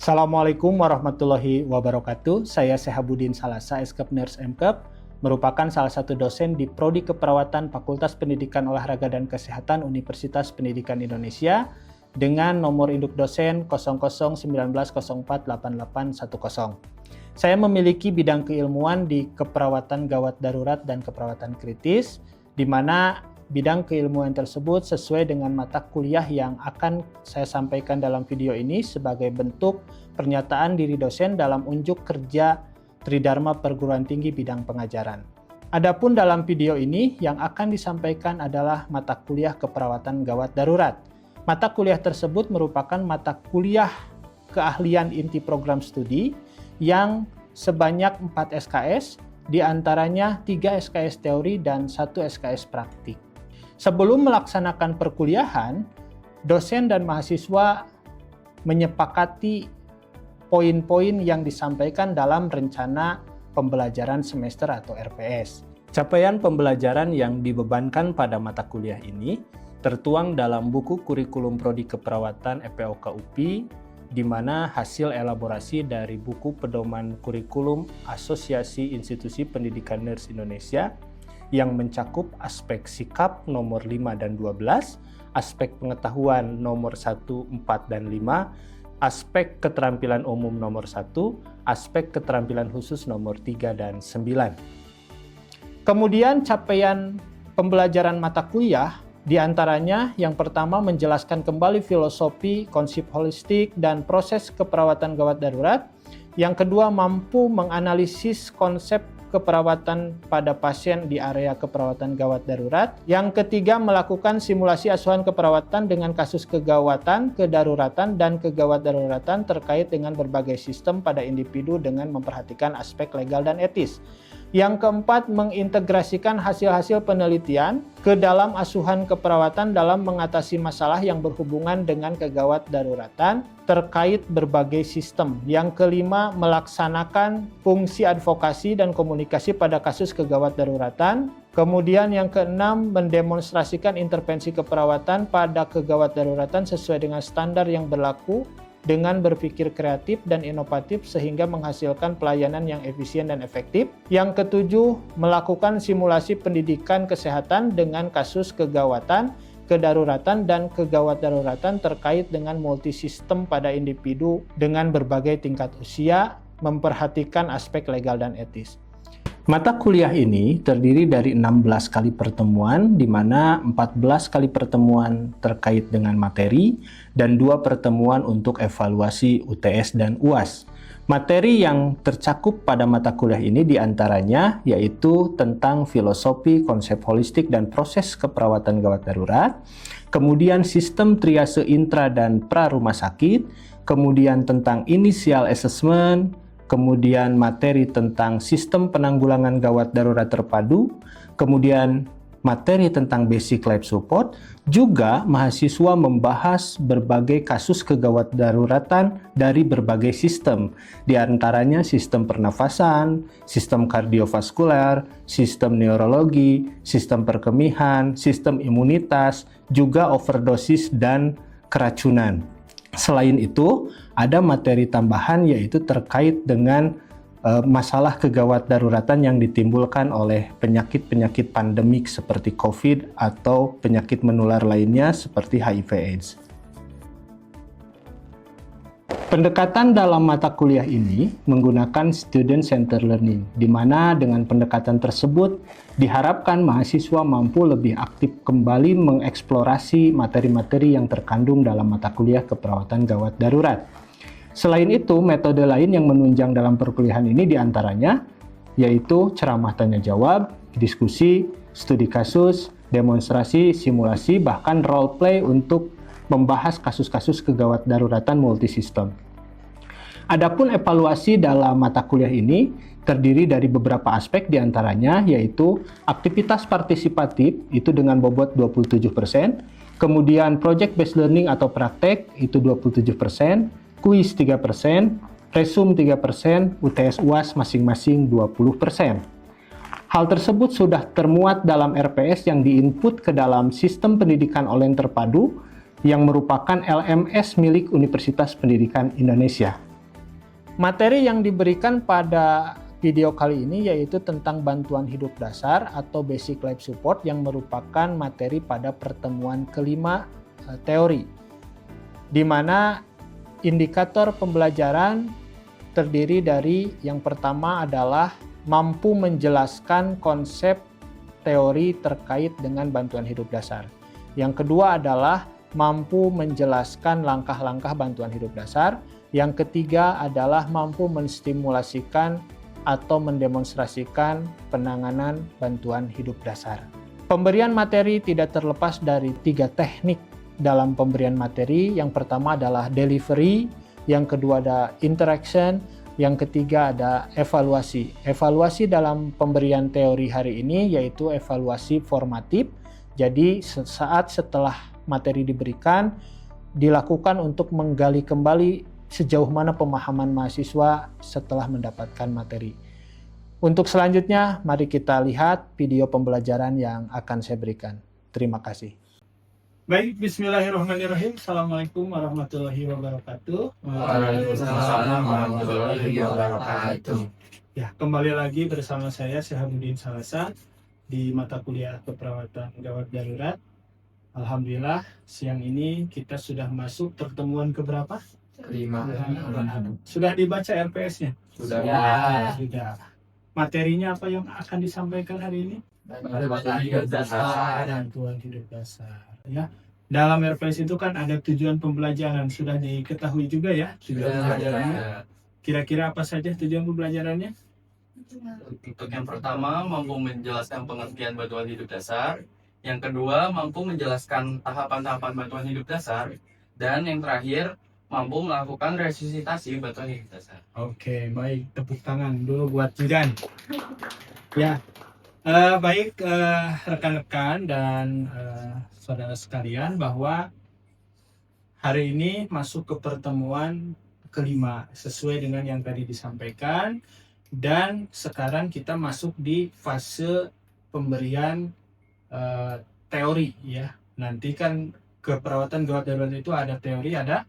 Assalamualaikum warahmatullahi wabarakatuh. Saya Sehabudin Salasa, Eskep Nurse MKep, merupakan salah satu dosen di Prodi Keperawatan Fakultas Pendidikan Olahraga dan Kesehatan Universitas Pendidikan Indonesia dengan nomor induk dosen 0019048810. Saya memiliki bidang keilmuan di keperawatan gawat darurat dan keperawatan kritis, di mana bidang keilmuan tersebut sesuai dengan mata kuliah yang akan saya sampaikan dalam video ini sebagai bentuk pernyataan diri dosen dalam unjuk kerja Tridharma Perguruan Tinggi bidang pengajaran. Adapun dalam video ini yang akan disampaikan adalah mata kuliah keperawatan gawat darurat. Mata kuliah tersebut merupakan mata kuliah keahlian inti program studi yang sebanyak 4 SKS, di antaranya 3 SKS teori dan 1 SKS praktik. Sebelum melaksanakan perkuliahan, dosen dan mahasiswa menyepakati poin-poin yang disampaikan dalam rencana pembelajaran semester atau RPS. Capaian pembelajaran yang dibebankan pada mata kuliah ini tertuang dalam buku kurikulum Prodi Keperawatan FPOK UPI, di mana hasil elaborasi dari buku pedoman kurikulum Asosiasi Institusi Pendidikan Nurse Indonesia yang mencakup aspek sikap nomor 5 dan 12, aspek pengetahuan nomor 1, 4, dan 5, aspek keterampilan umum nomor 1, aspek keterampilan khusus nomor 3 dan 9. Kemudian capaian pembelajaran mata kuliah diantaranya yang pertama menjelaskan kembali filosofi, konsep holistik, dan proses keperawatan gawat darurat. Yang kedua mampu menganalisis konsep keperawatan pada pasien di area keperawatan gawat darurat. Yang ketiga, melakukan simulasi asuhan keperawatan dengan kasus kegawatan, kedaruratan, dan kegawat daruratan terkait dengan berbagai sistem pada individu dengan memperhatikan aspek legal dan etis. Yang keempat, mengintegrasikan hasil-hasil penelitian ke dalam asuhan keperawatan dalam mengatasi masalah yang berhubungan dengan kegawat daruratan terkait berbagai sistem. Yang kelima, melaksanakan fungsi advokasi dan komunikasi pada kasus kegawat daruratan. Kemudian yang keenam, mendemonstrasikan intervensi keperawatan pada kegawat daruratan sesuai dengan standar yang berlaku dengan berpikir kreatif dan inovatif sehingga menghasilkan pelayanan yang efisien dan efektif. Yang ketujuh, melakukan simulasi pendidikan kesehatan dengan kasus kegawatan, kedaruratan, dan kegawat daruratan terkait dengan multisistem pada individu dengan berbagai tingkat usia, memperhatikan aspek legal dan etis. Mata kuliah ini terdiri dari 16 kali pertemuan, di mana 14 kali pertemuan terkait dengan materi dan 2 pertemuan untuk evaluasi UTS dan UAS. Materi yang tercakup pada mata kuliah ini diantaranya yaitu tentang filosofi, konsep holistik, dan proses keperawatan gawat darurat, kemudian sistem triase intra dan pra rumah sakit, kemudian tentang initial assessment, kemudian materi tentang sistem penanggulangan gawat darurat terpadu, kemudian materi tentang basic life support. Juga mahasiswa membahas berbagai kasus kegawat daruratan dari berbagai sistem, di antaranya sistem pernafasan, sistem kardiovaskular, sistem neurologi, sistem perkemihan, sistem imunitas, juga overdosis dan keracunan. Selain itu, ada materi tambahan yaitu terkait dengan masalah kegawat daruratan yang ditimbulkan oleh penyakit-penyakit pandemik seperti COVID atau penyakit menular lainnya seperti HIV/AIDS. Pendekatan dalam mata kuliah ini menggunakan student-centered learning, di mana dengan pendekatan tersebut diharapkan mahasiswa mampu lebih aktif kembali mengeksplorasi materi-materi yang terkandung dalam mata kuliah keperawatan gawat darurat. Selain itu, metode lain yang menunjang dalam perkuliahan ini diantaranya yaitu ceramah tanya jawab, diskusi, studi kasus, demonstrasi, simulasi, bahkan role play untuk membahas kasus-kasus kegawat daruratan multisistem. Adapun evaluasi dalam mata kuliah ini terdiri dari beberapa aspek diantaranya yaitu aktivitas partisipatif itu dengan bobot 27%, kemudian project based learning atau praktek itu 27%, kuis 3%, resum 3%, UTS UAS masing-masing 20%. Hal tersebut sudah termuat dalam RPS yang diinput ke dalam sistem pendidikan online terpadu yang merupakan LMS milik Universitas Pendidikan Indonesia. Materi yang diberikan pada video kali ini yaitu tentang bantuan hidup dasar atau basic life support yang merupakan materi pada pertemuan kelima teori, di mana indikator pembelajaran terdiri dari yang pertama adalah mampu menjelaskan konsep teori terkait dengan bantuan hidup dasar. Yang kedua adalah mampu menjelaskan langkah-langkah bantuan hidup dasar. Yang ketiga adalah mampu menstimulasikan atau mendemonstrasikan penanganan bantuan hidup dasar. Pemberian materi tidak terlepas dari 3 teknik dalam pemberian materi. Yang pertama adalah delivery, yang kedua ada interaction, yang ketiga ada evaluasi. Evaluasi dalam pemberian teori hari ini yaitu evaluasi formatif. Jadi saat setelah materi diberikan, dilakukan untuk menggali kembali sejauh mana pemahaman mahasiswa setelah mendapatkan materi. Untuk selanjutnya, mari kita lihat video pembelajaran yang akan saya berikan. Terima kasih. Baik, bismillahirrahmanirrahim. Assalamualaikum warahmatullahi wabarakatuh. Waalaikumsalam warahmatullahi wabarakatuh. Ya, kembali lagi bersama saya Syahabuddin Salasa di mata kuliah keperawatan gawat darurat. Alhamdulillah, siang ini kita sudah masuk pertemuan keberapa? Kelima. Sudah dibaca RPS-nya? Sudah. Sudah. Materinya apa yang akan disampaikan hari ini? Bantuan hidup dasar. Bantuan hidup dasar. Ya. Dalam RPS itu kan ada tujuan pembelajaran. Sudah diketahui juga ya? Tujuan pembelajarannya. Kira-kira apa saja tujuan pembelajarannya? Untuk yang pertama, mampu menjelaskan pengertian bantuan hidup dasar. Yang kedua, mampu menjelaskan tahapan-tahapan bantuan hidup dasar. Dan yang terakhir, mampu melakukan resusitasi bantuan hidup dasar. Oke, baik. Tepuk tangan dulu buat Jidan. Ya, baik rekan-rekan dan saudara sekalian, bahwa hari ini masuk ke pertemuan kelima sesuai dengan yang tadi disampaikan, dan sekarang kita masuk di fase pemberian teori ya. Nanti kan keperawatan gawat darurat itu ada teori, ada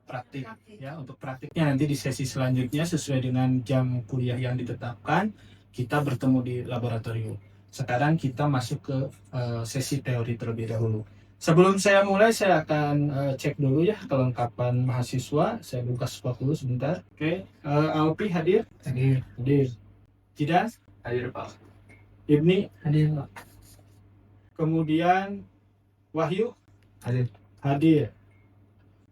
praktik ya. Untuk praktiknya nanti di sesi selanjutnya sesuai dengan jam kuliah yang ditetapkan kita bertemu di laboratorium. Sekarang kita masuk ke sesi teori terlebih dahulu. Sebelum saya mulai, saya akan cek dulu ya kelengkapan mahasiswa. Saya buka spot dulu sebentar. Oke, Alpi hadir? Hadir. Jidan? Hadir, Pak. Ibni? Hadir, Pak. Kemudian Wahyu? Hadir.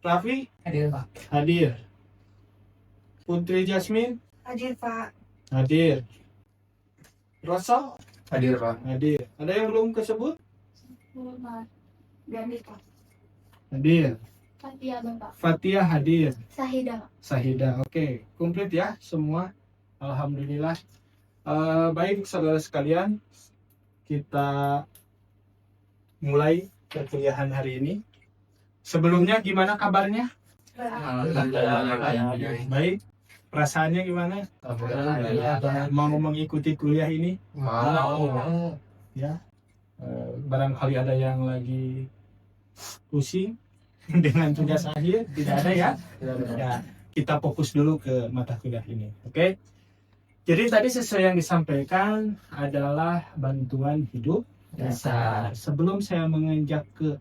Raffi? Hadir, Pak. Hadir. Putri Jasmine? Hadir, Pak. Hadir. Rosa? Hadir, Pak. Hadir. Ada yang belum kesebut? Gandhi, Pak. Hadir. Fatia, Bapak. Fatia hadir. Sahida. Sahida. Oke, komplit ya semua. Alhamdulillah. Baik saudara sekalian, kita mulai perkuliahan hari ini. Sebelumnya gimana kabarnya? Baik. Perasaannya gimana? Mau mengikuti kuliah ini? Mau. Ya. Barangkali ada yang lagi pusing dengan tugas akhir, tidak ada ya? Ya, kita fokus dulu ke mata kuliah ini. Oke. Jadi tadi sesuai yang disampaikan adalah bantuan hidup dasar. Sebelum saya menginjak ke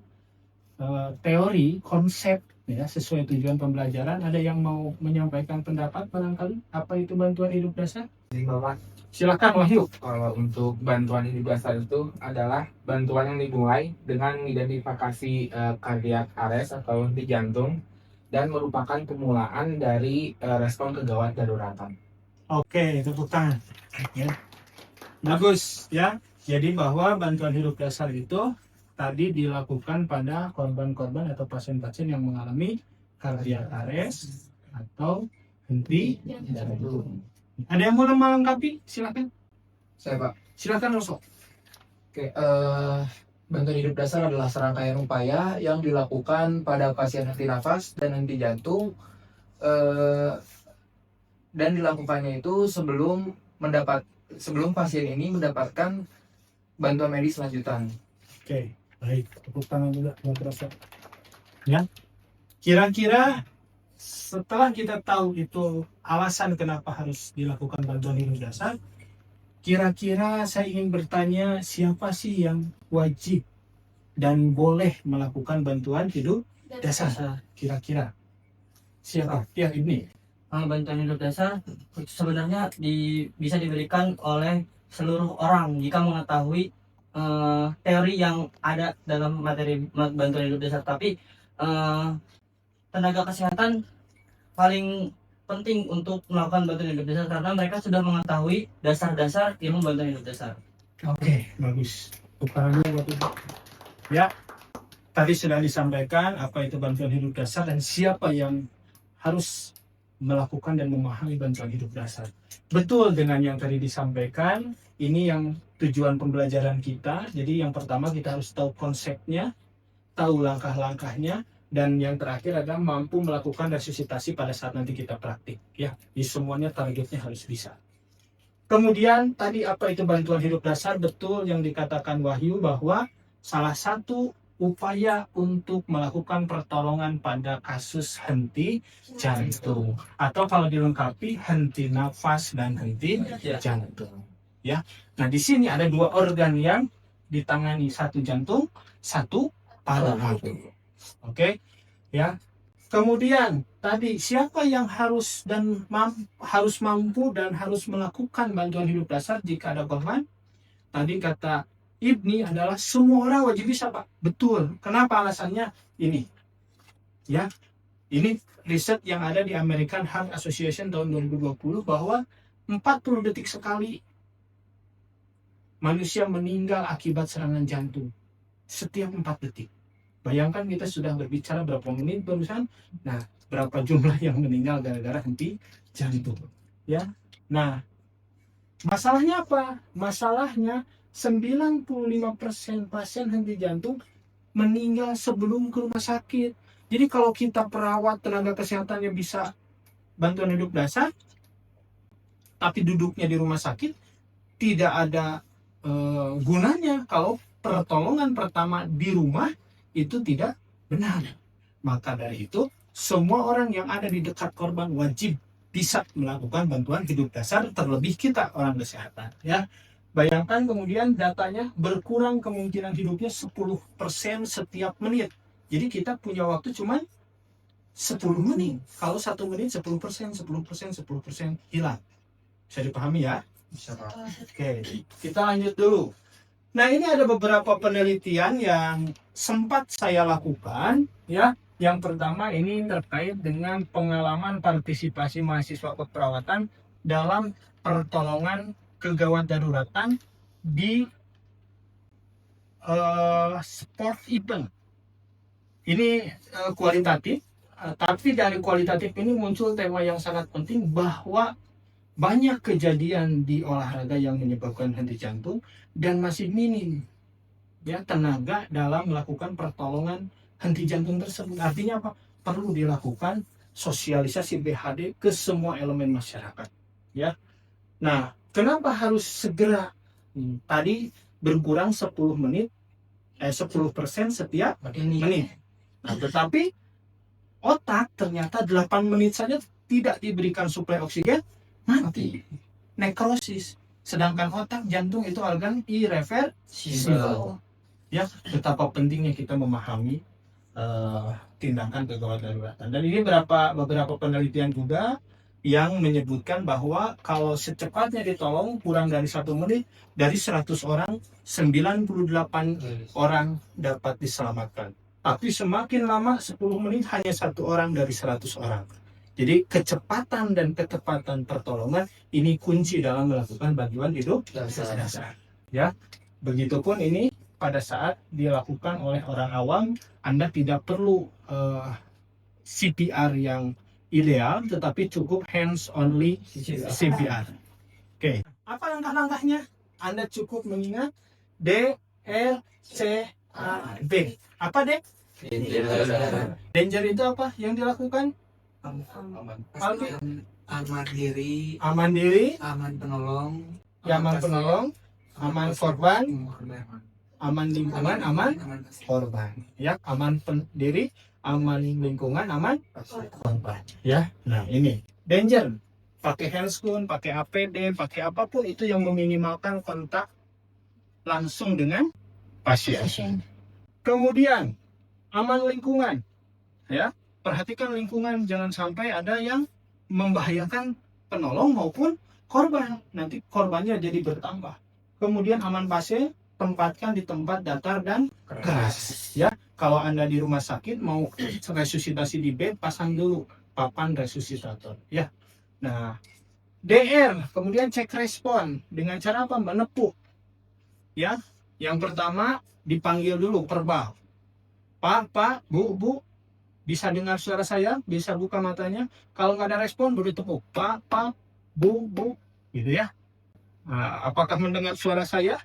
teori, konsep ya, sesuai tujuan pembelajaran, ada yang mau menyampaikan pendapat barangkali apa itu bantuan hidup dasar? Silakan Wahyu. Kalau untuk bantuan hidup dasar itu adalah bantuan yang dimulai dengan identifikasi cardiac arrest atau henti jantung dan merupakan pemulaan dari respon kegawat daruratan. Oke, tepuk tangan. Ya. Bagus ya. Jadi bahwa bantuan hidup dasar itu tadi dilakukan pada korban-korban atau pasien-pasien yang mengalami cardiac arrest atau henti jantung. Ada yang mau melengkapi? Silakan. Saya, Pak. Silakan Roso. Oke, bantuan hidup dasar adalah serangkaian upaya yang dilakukan pada pasien henti nafas dan henti jantung, dan dilakukannya itu sebelum pasien ini mendapatkan bantuan medis lanjutan. Oke, baik. Tepuk tangan juga buat Roso. Ya. Kira-kira setelah kita tahu itu alasan kenapa harus dilakukan bantuan hidup dasar, kira-kira saya ingin bertanya, siapa sih yang wajib dan boleh melakukan bantuan hidup dasar? Kira-kira siapa? Ya, ini. Bantuan hidup dasar sebenarnya bisa diberikan oleh seluruh orang jika mengetahui teori yang ada dalam materi bantuan hidup dasar. Tapi tenaga kesehatan paling penting untuk melakukan bantuan hidup dasar karena mereka sudah mengetahui dasar-dasar ilmu bantuan hidup dasar. Oke, bagus. Tukarannya buat Ibu. Ya, tadi sudah disampaikan apa itu bantuan hidup dasar dan siapa yang harus melakukan dan memahami bantuan hidup dasar. Betul dengan yang tadi disampaikan, ini yang tujuan pembelajaran kita. Jadi yang pertama kita harus tahu konsepnya, tahu langkah-langkahnya, dan yang terakhir adalah mampu melakukan resusitasi pada saat nanti kita praktik. Ya, di semuanya targetnya harus bisa. Kemudian tadi apa itu bantuan hidup dasar? Betul yang dikatakan Wahyu bahwa salah satu upaya untuk melakukan pertolongan pada kasus henti jantung, atau kalau dilengkapi henti nafas dan henti jantung. Ya, nah di sini ada dua organ yang ditangani, satu jantung, satu paru-paru. Oke, ya. Kemudian tadi siapa yang harus dan harus mampu dan harus melakukan bantuan hidup dasar jika ada korban? Tadi kata Ibni adalah semua orang wajib bisa, Pak. Betul. Kenapa alasannya? Ini. Ya. Ini riset yang ada di American Heart Association tahun 2020 bahwa 40 detik sekali manusia meninggal akibat serangan jantung. Setiap 4 detik. Bayangkan kita sudah berbicara berapa menit barusan. Nah, berapa jumlah yang meninggal gara-gara henti jantung. Ya. Nah, masalahnya apa? Masalahnya 95% pasien henti jantung meninggal sebelum ke rumah sakit. Jadi kalau kita perawat tenaga kesehatannya bisa bantuan hidup dasar, tapi duduknya di rumah sakit, tidak ada gunanya kalau pertolongan pertama di rumah itu tidak benar. Maka dari itu, semua orang yang ada di dekat korban wajib bisa melakukan bantuan hidup dasar, terlebih kita orang kesehatan. Ya. Bayangkan kemudian datanya berkurang kemungkinan hidupnya 10% setiap menit. Jadi kita punya waktu cuma 10 menit. Kalau 1 menit 10%, 10% hilang. Bisa dipahami ya? Bisa, Pak. Oke, kita lanjut dulu. Nah, ini ada beberapa penelitian yang sempat saya lakukan, ya. Yang pertama ini terkait dengan pengalaman partisipasi mahasiswa keperawatan dalam pertolongan kegawat daruratan di sport event. Ini kualitatif, tapi dari kualitatif ini muncul tema yang sangat penting bahwa banyak kejadian di olahraga yang menyebabkan henti jantung dan masih minim ya tenaga dalam melakukan pertolongan henti jantung tersebut. Artinya apa? Perlu dilakukan sosialisasi BHD ke semua elemen masyarakat. Ya. Nah, kenapa harus segera? Tadi berkurang 10% setiap menit. Nah, tetapi otak ternyata 8 menit saja tidak diberikan suplai oksigen, mati. Nekrosis. Sedangkan otak, jantung itu organ irreversibel. Ya, betapa pentingnya kita memahami tindakan kegawat daruratan. Dan ini beberapa penelitian juga yang menyebutkan bahwa kalau secepatnya ditolong kurang dari 1 menit, dari 100 orang 98 orang dapat diselamatkan. Tapi semakin lama 10 menit hanya 1 orang dari 100 orang. Jadi kecepatan dan ketepatan pertolongan ini kunci dalam melakukan bantuan hidup dasar. Ya, begitupun ini pada saat dilakukan oleh orang awam, Anda tidak perlu CPR yang ideal, tetapi cukup hands only CPR. Oke. Apa langkah-langkahnya? Anda cukup mengingat D, L, C, A, B. Apa D? Danger itu apa yang dilakukan? Aman diri, Aman diri, aman penolong, aman penolong, aman korban, aman lingkungan, aman korban. Ya, aman diri, aman lingkungan, aman korban. Ya, nah ini danger. Pakai handscoon, pakai APD, pakai apapun itu yang meminimalkan kontak langsung dengan pasien. Kemudian aman lingkungan. Ya, perhatikan lingkungan, jangan sampai ada yang membahayakan penolong maupun korban. Nanti korbannya jadi bertambah. Kemudian aman pasien, tempatkan di tempat datar dan keras. Ya, kalau Anda di rumah sakit mau resusitasi di bed, pasang dulu papan resusitator. Ya, nah DR, kemudian cek respon dengan cara apa? Menepuk. Ya, yang pertama dipanggil dulu verbal. Pak, Bu, bisa dengar suara saya? Bisa buka matanya? Kalau nggak ada respon, baru tepuk. Pak, Bu, gitu ya. Nah, apakah mendengar suara saya?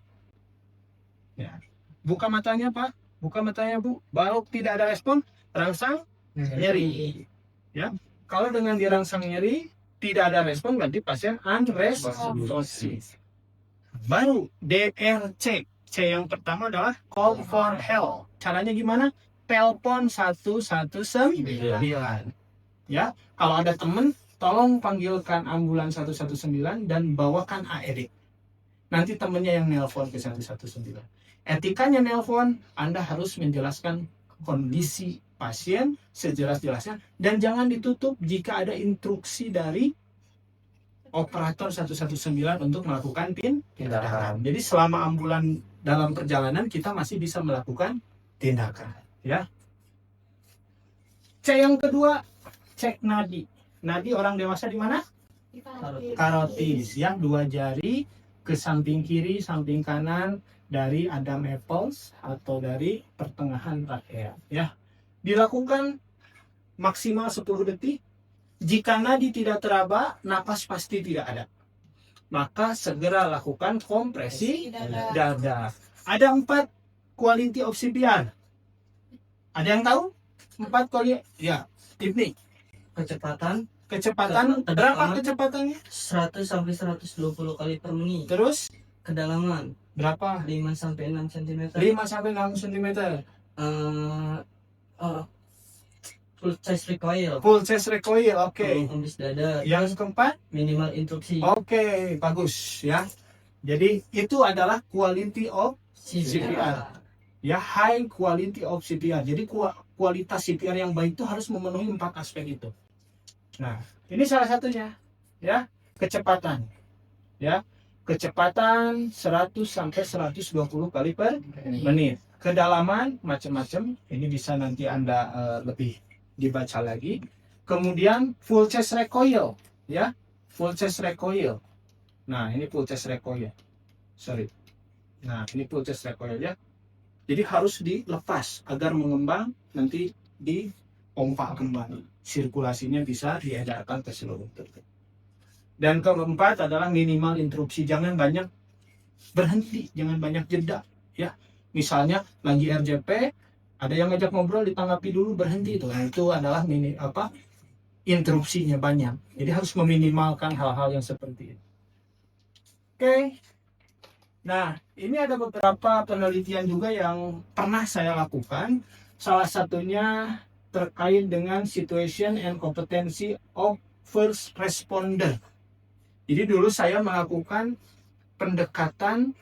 Ya. Buka matanya, Pak. Buka matanya, Bu. Baru tidak ada respon, rangsang nyeri. Ya. Kalau dengan dirangsang nyeri, tidak ada respon, berarti pasien unresponsive. Baru DRC. C yang pertama adalah call for help. Caranya gimana? Telepon 119. Ya, kalau ada teman, tolong panggilkan ambulans 119 dan bawakan AED. Nanti temennya yang nelpon ke 119. Etikanya nelpon, Anda harus menjelaskan kondisi pasien sejelas-jelasnya dan jangan ditutup jika ada instruksi dari operator 119 untuk melakukan tindakan. Jadi selama ambulan dalam perjalanan kita masih bisa melakukan tindakan, ya. C yang kedua, cek nadi. Nadi orang dewasa di mana? Karotis, ya, 2 jari ke samping kiri, samping kanan dari Adam Apples atau dari pertengahan trachea, ya. Dilakukan maksimal 10 detik. Jika nadi tidak teraba, napas pasti tidak ada. Maka segera lakukan kompresi dada. Ada 4 quality of CPR. Ada yang tahu? 4 quality, ya, teknik. Kecepatan Kecepatan, berapa kecepatannya? 100 sampai 120 kali per menit. Terus, Kedalaman berapa? 5 sampai 6 cm. 5 sampai 6 cm. Full chest recoil. Full chest recoil, oke. Hembus dada. Yang keempat, Minimal instruksi. oke, bagus, ya. Jadi itu adalah quality of CPR. Ya, high quality of CPR. Jadi kualitas CPR yang baik itu harus memenuhi 4 aspek itu. Nah, ini salah satunya, ya, kecepatan. Ya, kecepatan 100 sampai 120 kali per menit. Kedalaman macam-macam, ini bisa nanti Anda lebih dibaca lagi. Kemudian full chest recoil, ya, full chest recoil. Nah, ini full chest recoil. Sorry. Nah, ini full chest recoil, ya. Jadi harus dilepas agar mengembang, nanti dipompa kembali. Sirkulasinya bisa diedarkan ke seluruh tubuh. Dan keempat adalah minimal interupsi. Jangan banyak berhenti, jangan banyak jeda, ya. Misalnya lagi RJP, ada yang ngajak ngobrol, ditanggapi dulu, berhenti itu. Nah, itu adalah interupsinya banyak. Jadi harus meminimalkan hal-hal yang seperti itu. Oke. Nah, ini ada beberapa penelitian juga yang pernah saya lakukan. Salah satunya terkait dengan situation and competency of first responder. Jadi dulu saya melakukan pendekatan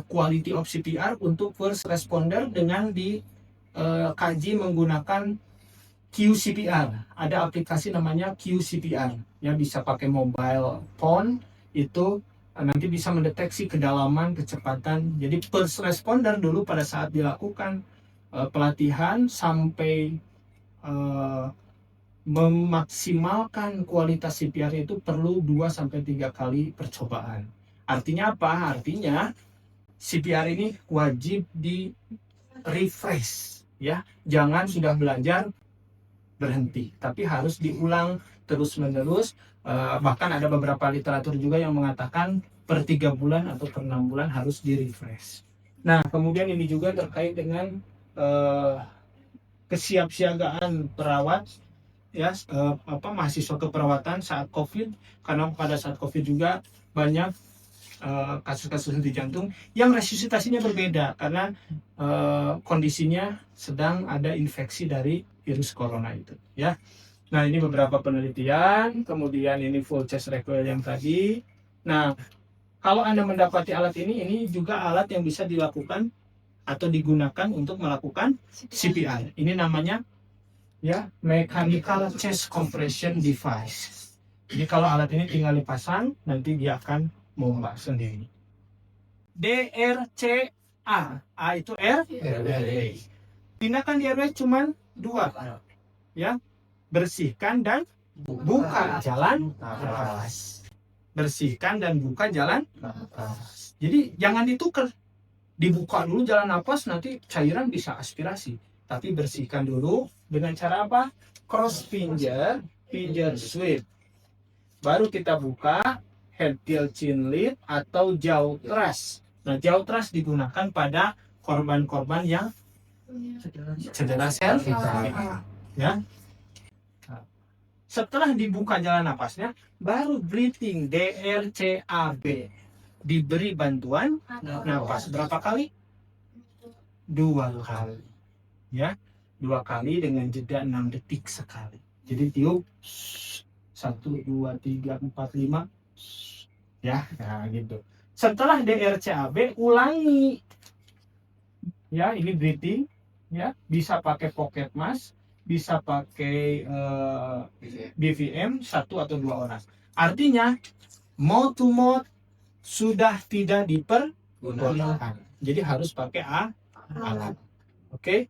quality of CPR untuk first responder dengan dikaji menggunakan QCPR. Ada aplikasi namanya QCPR yang bisa pakai mobile phone, itu nanti bisa mendeteksi kedalaman, kecepatan. Jadi first responder dulu pada saat dilakukan pelatihan sampai memaksimalkan kualitas CPR itu perlu 2-3 kali percobaan. Artinya apa? Artinya CPR ini wajib di refresh, ya. Jangan sudah belajar berhenti, tapi harus diulang terus-menerus. Bahkan ada beberapa literatur juga yang mengatakan per 3 bulan atau per 6 bulan harus di refresh. Nah, kemudian ini juga terkait dengan kesiapsiagaan perawat, ya, mahasiswa keperawatan saat COVID, karena pada saat COVID juga banyak kasus-kasus henti jantung yang resusitasinya berbeda karena kondisinya sedang ada infeksi dari virus corona itu ya. Nah, ini beberapa penelitian, kemudian ini full chest recoil yang tadi. Nah, kalau Anda mendapati alat ini juga alat yang bisa dilakukan atau digunakan untuk melakukan CPR. Ini namanya ya mechanical chest compression device. Jadi kalau alat ini tinggal dipasang, nanti dia akan mengombak sendiri. DRCA, A itu airway. Tindakan di airway cuma 2, ya, bersihkan dan buka jalan nafas. Bersihkan dan buka jalan nafas. Jadi jangan ditukar, dibuka dulu jalan nafas, nanti cairan bisa aspirasi. Tapi bersihkan dulu dengan cara apa? Cross finger sweep. Baru kita buka head till chin lead atau jaw thrust. Nah, jaw thrust digunakan pada korban-korban yang cedera sel ya. Nah, setelah dibuka jalan napasnya, baru breathing, DRCAB. Diberi bantuan napas berapa kali? 2 kali. Ya, 2 kali dengan jeda 6 detik sekali. Jadi tiup 1, 2, 3, 4, 5 ya, nah gitu. Setelah DRCAB ulangi ya, ini breathing ya, bisa pakai pocket mask, bisa pakai BVM 1 atau 2 orang. Artinya mouth to mouth sudah tidak dipergunakan, jadi harus pakai alat. Oke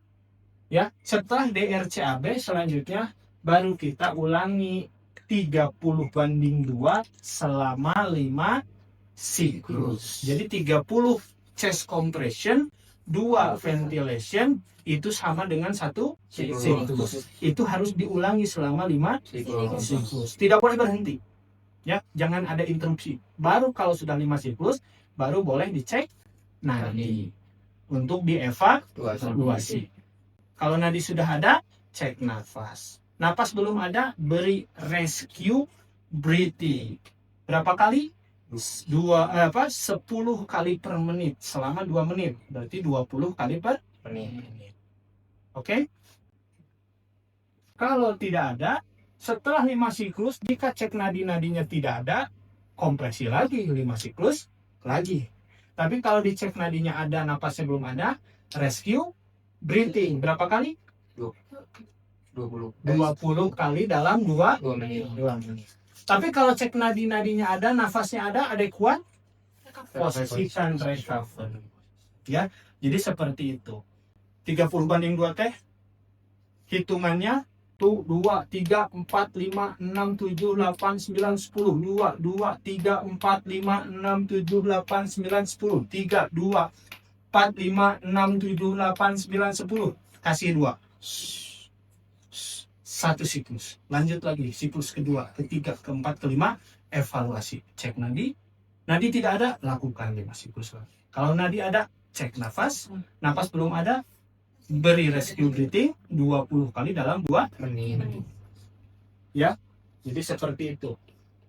ya. Setelah DRCAB selanjutnya baru kita ulangi 30/2 selama 5 siklus. Jadi 30 chest compression, 2 ventilation itu sama dengan 1 siklus. Itu harus diulangi selama 5 siklus. Tidak boleh berhenti. Ya, jangan ada interupsi. Baru kalau sudah 5 siklus baru boleh dicek nadi untuk dievaluasi. Kalau nadi sudah ada, cek nafas. Napas belum ada, beri rescue breathing. Berapa kali? 10 kali per menit selama 2 menit. Berarti 20 kali per menit. Oke? Kalau tidak ada, setelah 5 siklus, jika cek nadi-nadinya tidak ada, kompresi lagi 5 siklus lagi. Tapi kalau dicek nadinya ada, napasnya belum ada, rescue breathing. Berapa kali? 20 kali dalam 2 menit. Tapi kalau cek nadi-nadinya ada, nafasnya ada kuat, posisikan recovery. Ya, jadi seperti itu. 30/2 teh hitungannya tuh 2, 3, 4, 5, 6, 7, 8, 9, 10. 2, 2, 3, 4, 5, 6, 7, 8, 9, 10. 3, 2, 4, 5, 6, 7, 8, 9, 10. Kasih 2. 1 siklus. Lanjut lagi, siklus kedua, ketiga, keempat, kelima, evaluasi. Cek nadi. Nadi tidak ada, lakukan 5 siklus lagi. Kalau nadi ada, cek nafas. Nafas belum ada, beri rescue breathing 20 kali dalam 2 menit. Ya, jadi seperti itu.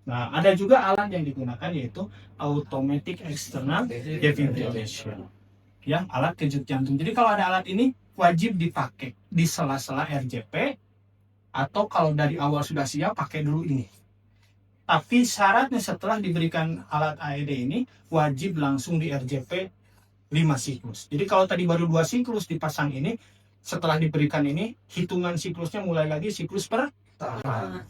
Nah, ada juga alat yang digunakan yaitu automatic external defibrillation. Ya, alat kejut jantung. Jadi kalau ada alat ini wajib dipakai di sela-sela RJP, atau kalau dari awal sudah siap pakai dulu ini. Tapi syaratnya setelah diberikan alat AED ini wajib langsung di RJP 5 siklus. Jadi kalau tadi baru 2 siklus dipasang ini, setelah diberikan ini hitungan siklusnya mulai lagi siklus pertama.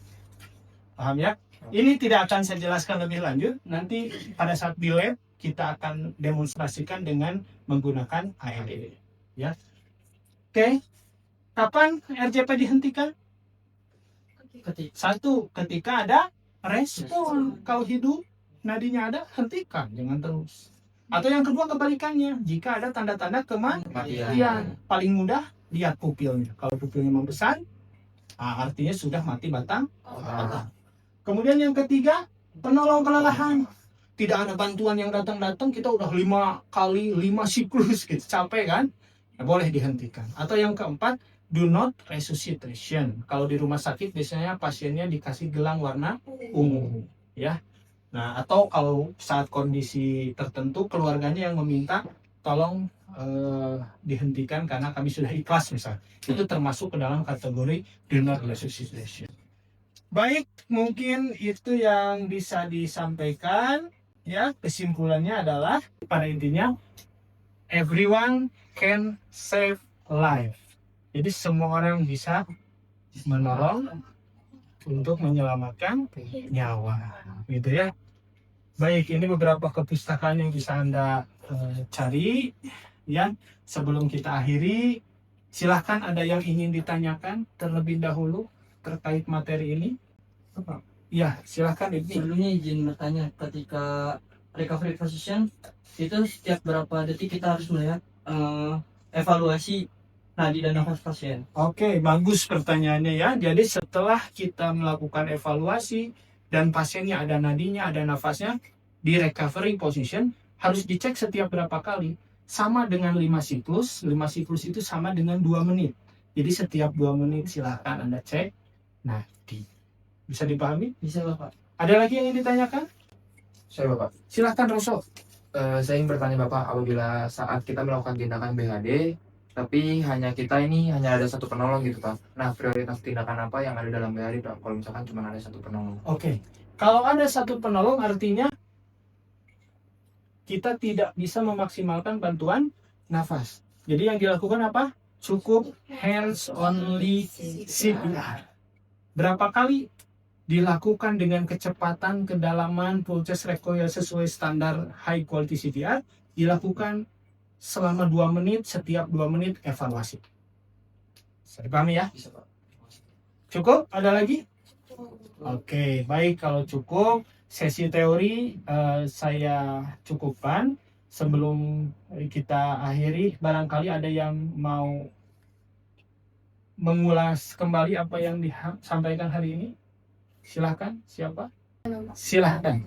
Paham ya? Ini tidak akan saya jelaskan lebih lanjut. Nanti pada saat di lab kita akan demonstrasikan dengan menggunakan AED. Ya. Oke. Kapan RJP dihentikan? Satu, ketika ada respon. Kalau hidup nadinya ada, hentikan, jangan terus. Atau yang kedua kebalikannya, jika ada tanda-tanda kematian, paling mudah lihat pupilnya. Kalau pupilnya membesar, artinya sudah mati batang. Kemudian yang ketiga, penolong kelelahan. Tidak ada bantuan yang datang-datang, kita udah 5 kali 5 siklus, gitu. Capek kan? Ya, boleh dihentikan. Atau yang keempat, do not resuscitation. Kalau di rumah sakit biasanya pasiennya dikasih gelang warna ungu, ya. Nah, atau kalau saat kondisi tertentu keluarganya yang meminta tolong dihentikan karena kami sudah ikhlas misalnya. Itu termasuk ke dalam kategori donor resuscitation. Baik, mungkin itu yang bisa disampaikan. Ya, kesimpulannya adalah pada intinya everyone can save life. Jadi semua orang bisa menolong untuk menyelamatkan nyawa, gitu ya. Baik, ini beberapa kepustakaan yang bisa Anda cari. Ya, sebelum kita akhiri, silahkan ada yang ingin ditanyakan terlebih dahulu terkait materi ini. Ya, silahkan Ibni. Sebelumnya izin bertanya, ketika recovery position itu setiap berapa detik kita harus melihat evaluasi nadi dan nafas pasien? Oke, bagus pertanyaannya ya. Jadi setelah kita melakukan evaluasi dan pasiennya ada nadinya, ada nafasnya, di recovery position harus dicek setiap berapa kali. Sama dengan 5 siklus. 5 siklus itu sama dengan 2 menit. Jadi setiap 2 menit silahkan Anda cek nadi. Bisa dipahami? Bisa Bapak. Ada lagi yang ingin ditanyakan? Saya Bapak. Silahkan Roso. Saya ingin bertanya Bapak, apabila saat kita melakukan tindakan BHD, tapi hanya ada satu penolong gitu Pak. Nah, prioritas tindakan apa yang ada dalam BHD Pak? Kalau misalkan cuma ada satu penolong. Oke. Kalau ada satu penolong artinya kita tidak bisa memaksimalkan bantuan nafas. Jadi yang dilakukan apa? Cukup hands only CPR. Berapa kali dilakukan dengan kecepatan, kedalaman, pulse recoil sesuai standar high quality CPR, dilakukan selama 2 menit, setiap 2 menit evaluasi. Bisa dipahami ya? Bisa Pak. Cukup? Ada lagi? Oke, baik, kalau cukup sesi teori saya cukupkan. Sebelum kita akhiri, barangkali ada yang mau mengulas kembali apa yang disampaikan hari ini. Silahkan, siapa? Silahkan.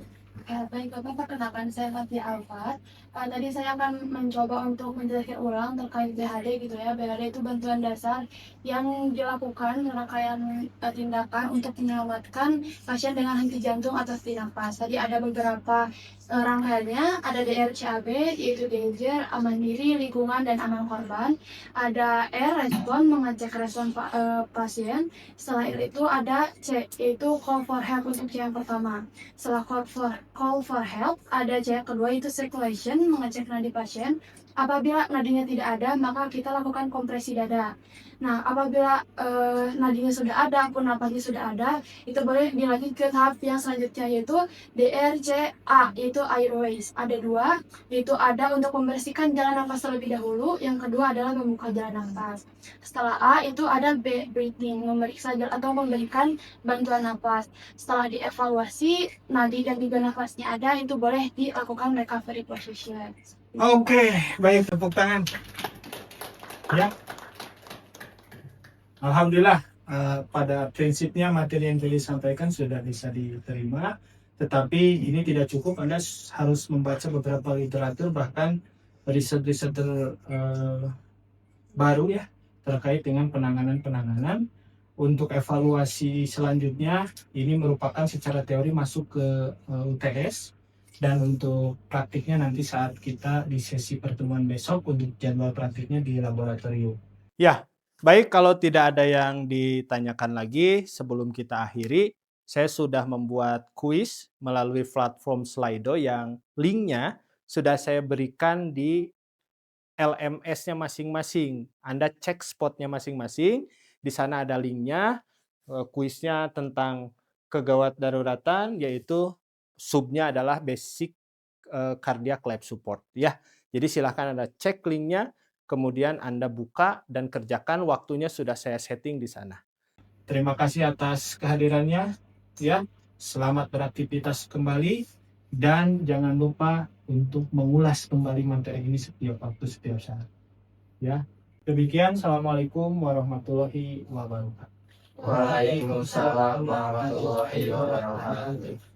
Baik Bapak, perkenalkan saya Fathia Alfat. Tadi saya akan mencoba untuk menjelaskan ulang terkait BHD gitu ya. BHD itu bantuan dasar yang dilakukan rangkaian tindakan untuk menyelamatkan pasien dengan henti jantung atau henti nafas. Tadi ada beberapa rangkaiannya, ada DRCAB yaitu danger, aman diri, lingkungan, dan aman korban. Ada R, respon, mengecek respon pasien. Setelah itu ada C, yaitu call for help untuk C yang pertama. Setelah call for help, ada C yang kedua itu circulation, mengecek nadi pasien. Apabila nadinya tidak ada, maka kita lakukan kompresi dada. Nah, apabila nadinya sudah ada, pun napasnya sudah ada, itu boleh dilanjut ke tahap yang selanjutnya, yaitu DRCA, yaitu airways. Ada 2, yaitu ada untuk membersihkan jalan nafas terlebih dahulu, yang kedua adalah membuka jalan nafas. Setelah A, itu ada B, breathing, memeriksa atau memberikan bantuan nafas. Setelah dievaluasi, nadi dan juga nafasnya ada, itu boleh dilakukan recovery position. Oke, baik, tepuk tangan. Ya. Alhamdulillah, pada prinsipnya materi yang tadi sampaikan sudah bisa diterima, tetapi ini tidak cukup. Anda harus membaca beberapa literatur, bahkan riset-riset baru ya, terkait dengan penanganan. Untuk evaluasi selanjutnya, ini merupakan secara teori masuk ke UTS. Dan untuk praktiknya nanti saat kita di sesi pertemuan besok untuk jadwal praktiknya di laboratorium. Ya, baik, kalau tidak ada yang ditanyakan lagi sebelum kita akhiri, saya sudah membuat kuis melalui platform Slido yang linknya sudah saya berikan di LMS-nya masing-masing. Anda cek spotnya masing-masing, di sana ada linknya, kuisnya tentang kegawat daruratan, yaitu subnya adalah basic cardiac life support ya. Jadi silahkan Anda cek linknya, kemudian Anda buka dan kerjakan, waktunya sudah saya setting di sana. Terima kasih atas kehadirannya ya. Selamat beraktivitas kembali dan jangan lupa untuk mengulas kembali materi ini setiap waktu, setiap saat. Ya. Demikian, Assalamualaikum warahmatullahi wabarakatuh. Waalaikumsalam warahmatullahi wabarakatuh.